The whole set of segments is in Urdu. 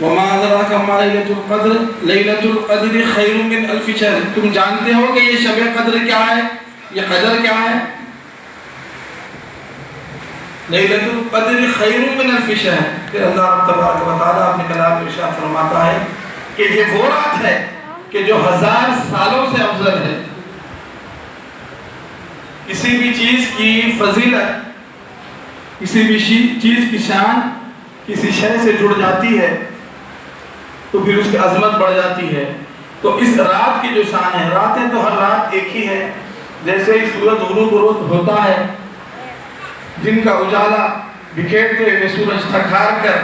وما ادراک ما لیلۃ القدر لیلۃ القدر خیر من الف شہر. تم جانتے ہو کہ یہ شب قدر کیا ہے, یہ قدر کیا ہے؟ لیلۃ القدر خیر من الف شہر. پھر اللہ تبارک و تعالیٰ اپنے کلام میں ارشاد فرماتا ہے کہ یہ وہ رات ہے کہ جو 1000 سالوں سے افضل ہے. کسی بھی چیز کی فضیلت, کسی بھی چیز کی شان کسی شے سے جڑ جاتی ہے تو پھر اس کی عظمت بڑھ جاتی ہے. تو اس رات کی جو شان ہے, راتیں تو ہر رات ایک ہی ہے. جیسے ہی سورج غروب ہوتا ہے, جن کا اجالا بکھیرتے ہوئے سورج تھک ہار کر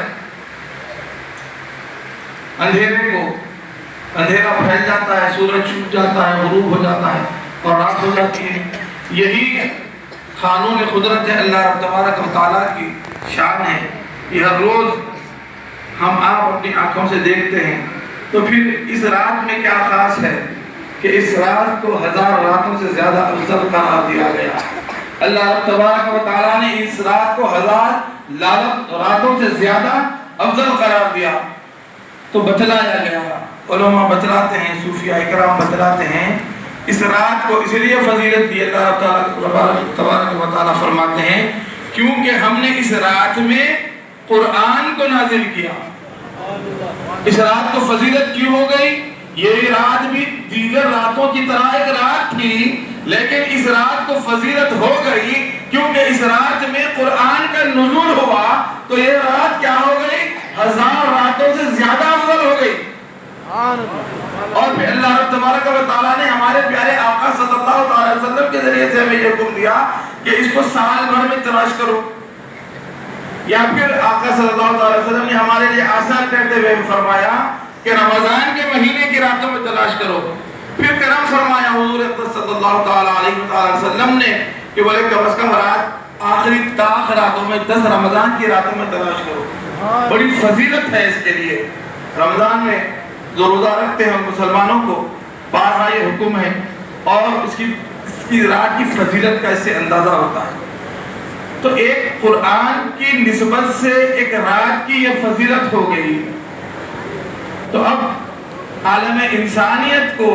اندھیرا پھیل جاتا ہے, سورج چھپ جاتا ہے, غروب ہو جاتا ہے اور رات ہو جاتی ہے. یہی قانون قدرت ہے, اللہ رب تبارک و تعالیٰ کی شان ہے. یہ ہر روز ہم آپ اپنی آنکھوں سے دیکھتے ہیں. تو پھر اس رات میں کیا خاص ہے کہ اس رات کو 1000 راتوں سے زیادہ افضل قرار دیا گیا. اللہ رب تبارک و تعالیٰ نے اس رات کو 1000 راتوں سے زیادہ افضل قرار دیا. تو بتلایا گیا, علماء بتلاتے ہیں, صوفیاء اکرام بتلاتے ہیں, اس رات کو اس لیے فضیلت دی. اللہ تبارک و تعالیٰ فرماتے ہیں کیونکہ ہم نے اس رات میں قرآن کو نازل کیا. اس رات کو فضیلت کیوں ہو گئی؟ یہ رات بھی دیگر راتوں کی طرح ایک رات تھی, لیکن اس رات کو فضیلت ہو گئی کیونکہ اس رات میں قرآن کا نزول ہوا. تو یہ رات کیا ہو گئی؟ 1000 راتوں سے زیادہ افضل ہو گئی. اور پھر اللہ رب تبارک و تعالیٰ نے ہمارے پیارے آقا صلی اللہ علیہ وسلم کے ذریعے سے ہمیں یہ حکم دیا کہ اس کو سال بھر میں تلاش کرو. یا پھر آقا صلی اللہ علیہ وسلم نے ہمارے لیے آسان کرتے ہوئے فرمایا کہ رمضان کے مہینے کی راتوں میں تلاش کرو. پھر کرم فرمایا حضور صلی اللہ علیہ وسلم نے کہ بولے کم از کم رات آخری تاخ راتوں میں 10 رمضان کی راتوں میں تلاش کرو. بڑی فضیلت ہے اس کے لیے. رمضان میں جو روزہ رکھتے ہیں مسلمانوں کو بارہا یہ حکم ہے اور اس کی رات کی فضیلت کا اس سے اندازہ ہوتا ہے. تو ایک قرآن کی نسبت سے ایک رات کی یہ فضیلت ہو گئی. تو اب عالم انسانیت کو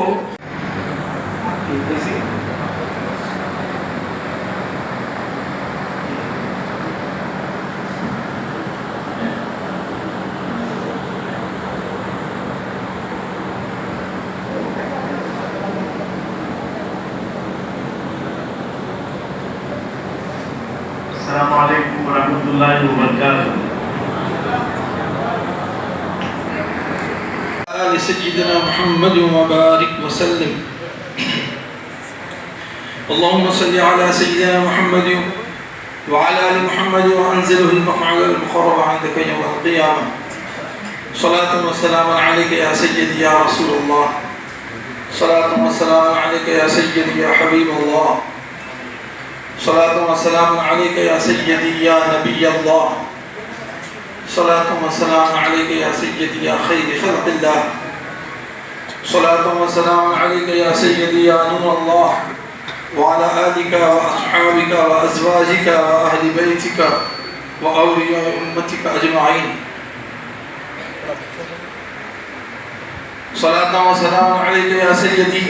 السلام علیکم ورحمۃ اللہ وبرکاتہ. آل سيدنا محمد وبارك وسلم. اللهم صل على سيدنا محمد وعلى آل محمد وأنزله المقعد المقرب عندك يوم القيامة. صلاة وسلام عليك يا سيدي يا رسول الله. صلاة وسلام عليك يا سيدي يا حبيب الله. صلاة وسلام عليك يا سيدي يا نبي الله. صلاة وسلام عليك يا سيدي يا خير خلق الله. صلاة وسلام عليك يا سيدي يا نور الله وعلى آلك وأصحابك وأزواجك وأهل بيتك وأولياء أمتك أجمعين. صلاة وسلام عليك يا سيدي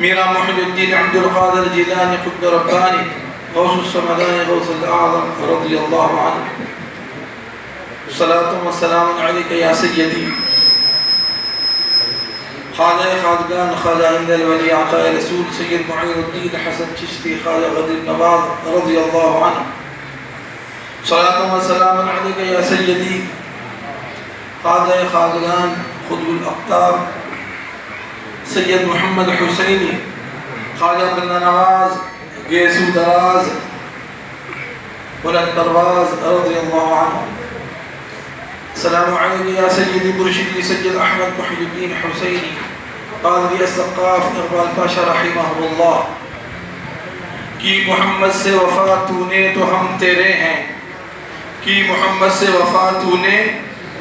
میرا محمد الدین عبد القادر جیلانی قطب ربانی غوث السمدانی غوث الأعظم رضی اللہ عنہ. صلاة و سلام علیک یا سیدی خواجہ خواجگان خواجہ ہند الولی عطا رسول سید معین الدین حسن چشتی خواجہ غدیر نواز رضی اللہ عنہ. صلاة و سلام علیک یا سیدی خواجہ خواجگان خطب الاقطاب سید محمد حسینی خواجہ بندہ نواز گیسو دراز بلند پرواز رضی اللہ عنہ. السلام علیکم یا سیدی مرشدی سید احمد محی الدین حسینی قاضی الثقاف اقبال پاشا رحمہ اللہ. کی محمد سے وفا تو نے تو ہم تیرے ہیں, کی محمد سے وفا تو نے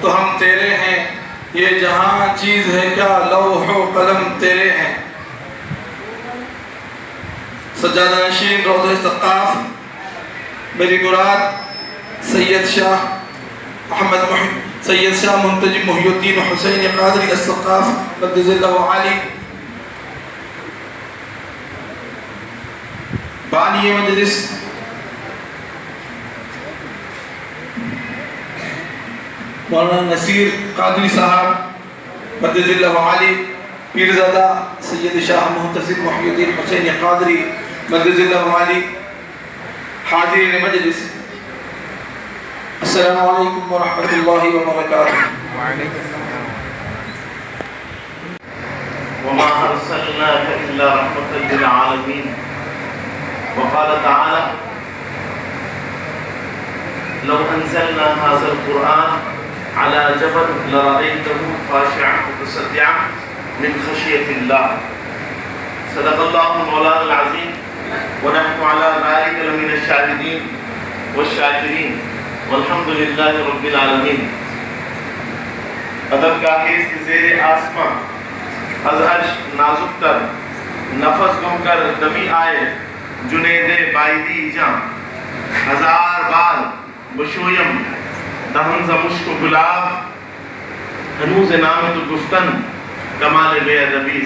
تو ہم تیرے ہیں, یہ جہاں چیز ہے کیا لوح و قلم تیرے ہیں. سجادہ نشین روضہ ثقاف میری مراد سید شاہ محمد سید شاہ منتجب محی الدین حسین قادری السقاف قدس اللہ عالی، بانی مجلس مولانا نصیر قادری صاحب قدس اللہ عالی، پیرزادہ سید شاہ محتسب محی الدین حسین قادری قدس اللہ عالی، حاضرین مجلس، السلام علیکم ورحمۃ اللہ وبرکاتہ۔ وما أرسلناك إلا رحمة للعالمين، وقال تعالى لو أنزلنا هذا القرآن على جبل لرأيته خاشعا متصدعا من خشية الله، صدق الله مولانا العظيم، ونحن على ذلك لمن الشاهدين والشاكرين، والحمد لله رب العالمين۔ ادب کا حیث زیر آسمان از عرش نازک تر، نفس گم کر دمی آئے جنید بائیدی جاں، ہزار بار بشویم دہن ز مشک و گلاب، ہنوز نام تو گفتن کمال بے ادبی۔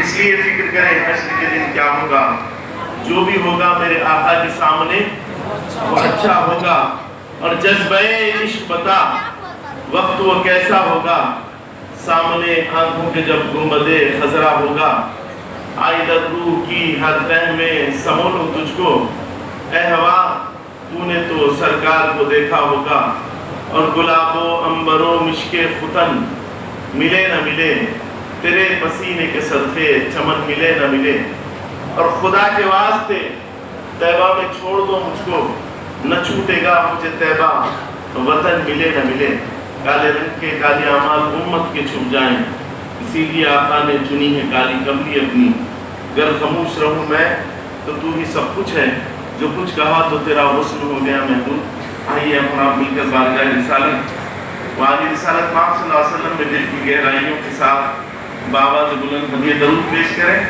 اس لیے فکر کریں حشر کے دن کیا ہوگا، جو بھی ہوگا میرے آقا کے سامنے وہ اچھا ہوگا، اور جذبہ عشق بتا وقت وہ کیسا ہوگا، سامنے آنکھوں کے جب گنبد خضرا ہوگا، عائدت روح کی ہر تہ میں سمولوں تجھ کو، اے ہوا تو نے تو سرکار کو دیکھا ہوگا، اور گلاب و عنبر و مشک ختن ملے نہ ملے، تیرے پسینے کے صدقے چمن ملے نہ ملے، اور خدا کے واسطے طیبہ میں چھوڑ دو مجھ کو، نہ چھوٹے گا مجھے طیبہ وطن ملے نہ ملے۔ کالے رنگ کے کالی اعمال امت کے چھپ جائیں، اسی لیے آقا نے چنی ہے کالی کملی اپنی، گر خاموش رہوں میں تو تو ہی سب کچھ ہے، جو کچھ کہا تو تیرا حسن ہو گیا محمود۔ آئیے ہم آپ مل کر بارگاہ رسالت والی رسالت ماں صلی اللہ علیہ وسلم میں دل کی گہرائیوں کے ساتھ بآواز بلند ہدیہ درود پیش کریں۔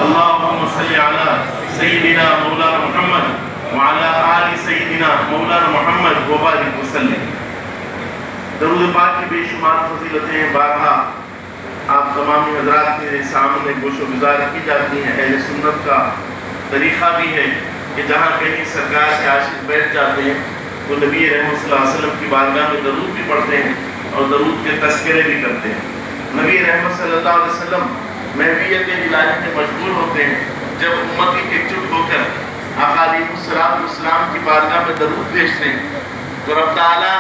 اللہم صلی علی سیدنا مولانا محمد وعلی آل سیدنا مولانا محمد وبارک وسلم۔ درود پاک کی بے شمار فضیلتیں بارہا آپ تمامی حضرات کے سامنے گوش و گزار کی جاتی ہیں۔ اہل سنت کا طریقہ بھی ہے کہ جہاں کہیں سرکار کے عاشق بیٹھ جاتے ہیں تو نبی رحمت صلی اللہ علیہ وسلم کی بارگاہ میں درود بھی پڑھتے ہیں اور درود کے تذکرے بھی کرتے ہیں۔ نبی رحمت صلی اللہ علیہ وسلم محویت الہی میں مشغول ہوتے ہیں، جب امتی ایک جٹ ہو کر آقا علیہ السلام کی بارگاہ میں درود بھیجتے ہیں تو رب تعالیٰ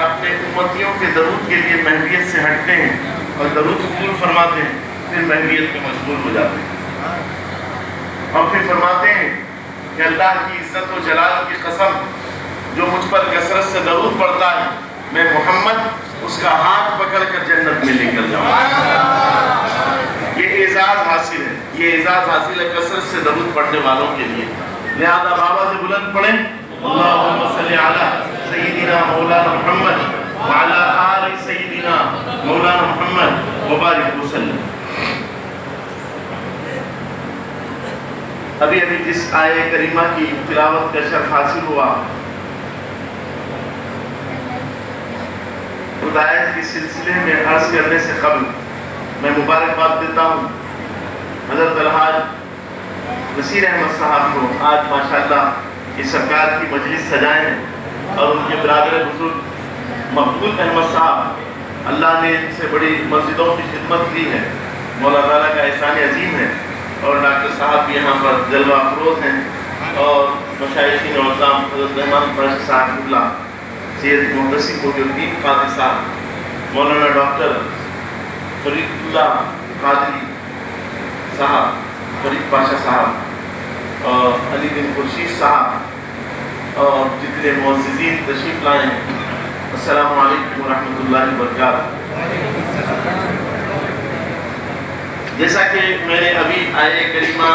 اپنے امتیوں کے درود کے لیے محویت سے ہٹتے ہیں اور درود قبول فرماتے ہیں، پھر محویت میں مشغول ہو جاتے ہیں، اور پھر فرماتے ہیں کہ اللہ کی عزت و جلال کی قسم، جو مجھ پر کثرت سے درود پڑتا ہے میں محمد اس کا ہاتھ پکڑ کر جنت میں لے کر جاؤں۔ یہ اعزاز حاصل ہے، یہ اعزاز حاصل ہے کثرت سے درود پڑھنے والوں کے لیے۔ لہذا بابا سے بلند پڑھیں، اللہم صلی علی سیدنا مولانا محمد وعلی آل سیدنا مولانا محمد وبارک وسلم۔ ابھی جس آیہ کریمہ کی تلاوت کا شرف حاصل ہوا، ہدایت کے سلسلے میں عرض کرنے سے قبل میں مبارکباد دیتا ہوں حضرت الحاج نصیر احمد صاحب کو۔ آج ماشاءاللہ یہ سرکار کی مجلس سجائے ہیں، اور ان کے برادر بزرگ مقبول احمد صاحب، اللہ نے ان سے بڑی مسجدوں کی خدمت کی ہے، مولا تعالیٰ کا احسان عظیم ہے، اور ڈاکٹر صاحب بھی یہاں پر جلوہ افروز ہیں، اور مشائخین اعظام حضرت رحمان فرش صاحب اللہ، سید محتسب محی الدین قادری صاحب، مولانا ڈاکٹر فرید اللہ قادری صاحب، فرید پاشا صاحب، اور علی بن خورشید صاحب، اور جتنے معززین تشریف لائے ہیں، السلام علیکم ورحمۃ اللہ وبرکاتہ۔ جیسا کہ میں نے ابھی آیہ کریمہ